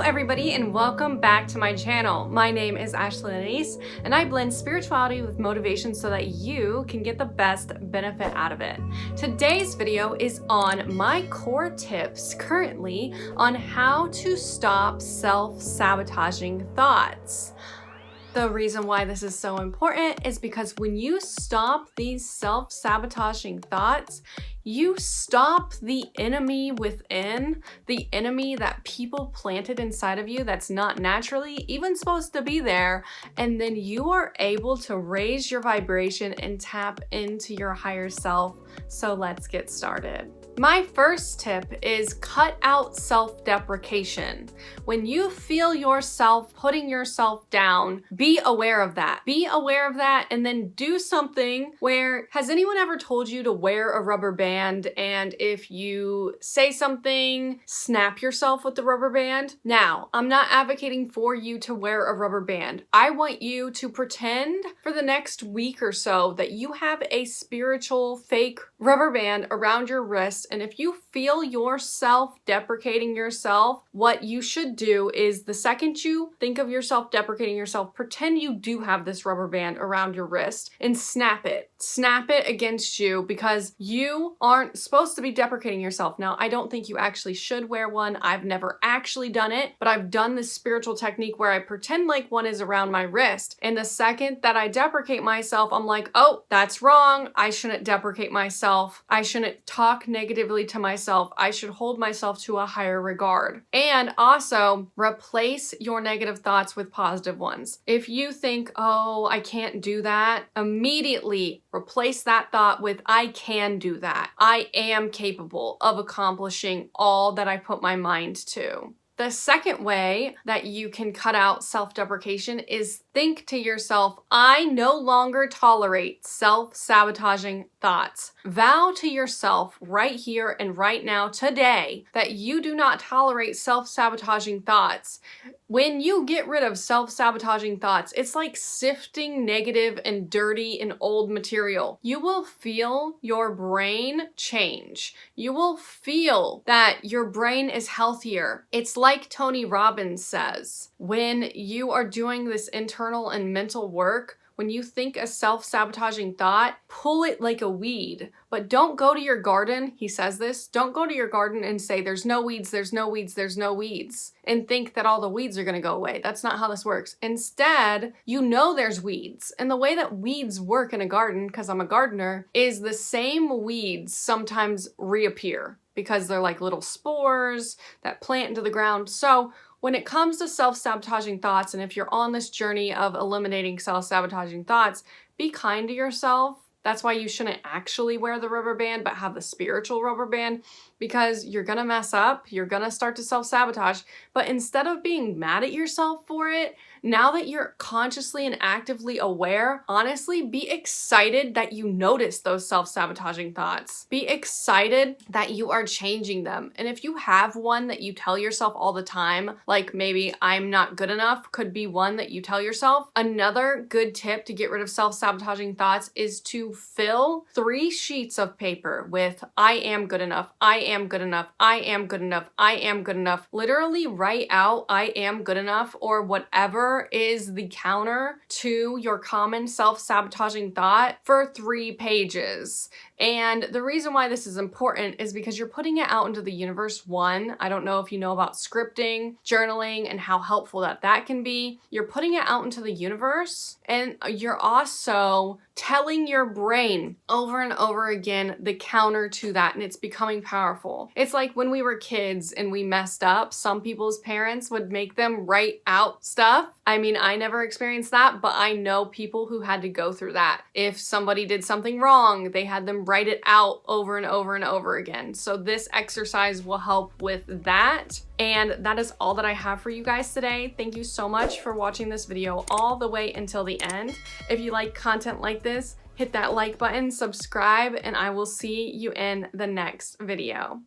everybody, and welcome back to my channel. My name is Lanese, and I blend spirituality with motivation so that you can get the best benefit out of it. Today's video is on my core tips currently on how to stop self-sabotaging thoughts. The reason why this is so important is because when you stop these self-sabotaging thoughts, you stop the enemy within, the enemy that people planted inside of you that's not naturally even supposed to be there, and then you are able to raise your vibration and tap into your higher self. So let's get started. My first tip is cut out self-deprecation. When you feel yourself putting yourself down, be aware of that. Be aware of that and then do something where, has anyone ever told you to wear a rubber band, and if you say something, snap yourself with the rubber band? Now, I'm not advocating for you to wear a rubber band. I want you to pretend for the next week or so that you have a spiritual fake rubber band around your wrist, and if you feel yourself deprecating yourself, what you should do is the second you think of yourself deprecating yourself, pretend you do have this rubber band around your wrist and snap it. Snap it against you, because you aren't supposed to be deprecating yourself. Now, I don't think you actually should wear one. I've never actually done it, but I've done this spiritual technique where I pretend like one is around my wrist, and the second that I deprecate myself, I'm like, oh, that's wrong. I shouldn't deprecate myself. I shouldn't talk negatively to myself. I should hold myself to a higher regard. And also, replace your negative thoughts with positive ones. If you think, oh, I can't do that, immediately replace that thought with, I can do that. I am capable of accomplishing all that I put my mind to. The second way that you can cut out self-deprecation is think to yourself, I no longer tolerate self-sabotaging thoughts. Vow to yourself right here and right now today that you do not tolerate self-sabotaging thoughts. When you get rid of self-sabotaging thoughts, it's like sifting negative and dirty and old material. You will feel your brain change. You will feel that your brain is healthier. It's like Tony Robbins says, when you are doing this internal and mental work, when you think a self-sabotaging thought, pull it like a weed. But don't go to your garden, he says this, don't go to your garden and say, there's no weeds, there's no weeds, there's no weeds, and think that all the weeds are gonna go away. That's not how this works. Instead, you know there's weeds. And the way that weeds work in a garden, because I'm a gardener, is the same weeds sometimes reappear because they're like little spores that plant into the ground. So when it comes to self-sabotaging thoughts, and if you're on this journey of eliminating self-sabotaging thoughts, be kind to yourself. That's why you shouldn't actually wear the rubber band, but have the spiritual rubber band, because you're gonna mess up, you're gonna start to self-sabotage, but instead of being mad at yourself for it, now that you're consciously and actively aware, honestly, be excited that you notice those self-sabotaging thoughts. Be excited that you are changing them. And if you have one that you tell yourself all the time, like maybe I'm not good enough, could be one that you tell yourself. Another good tip to get rid of self-sabotaging thoughts is to fill 3 sheets of paper with I am good enough, I am good enough, I am good enough, I am good enough. Literally write out I am good enough, or whatever is the counter to your common self-sabotaging thought, for 3 pages. And the reason why this is important is because you're putting it out into the universe. One, I don't know if you know about scripting, journaling, and how helpful that can be. You're putting it out into the universe, and you're also telling your brain over and over again the counter to that, and it's becoming powerful. It's like when we were kids and we messed up, some people's parents would make them write out stuff. I mean, I never experienced that, but I know people who had to go through that. If somebody did something wrong, they had them write it out over and over and over again. So this exercise will help with that. And that is all that I have for you guys today. Thank you so much for watching this video all the way until the end. If you like content like this, hit that like button, subscribe, and I will see you in the next video.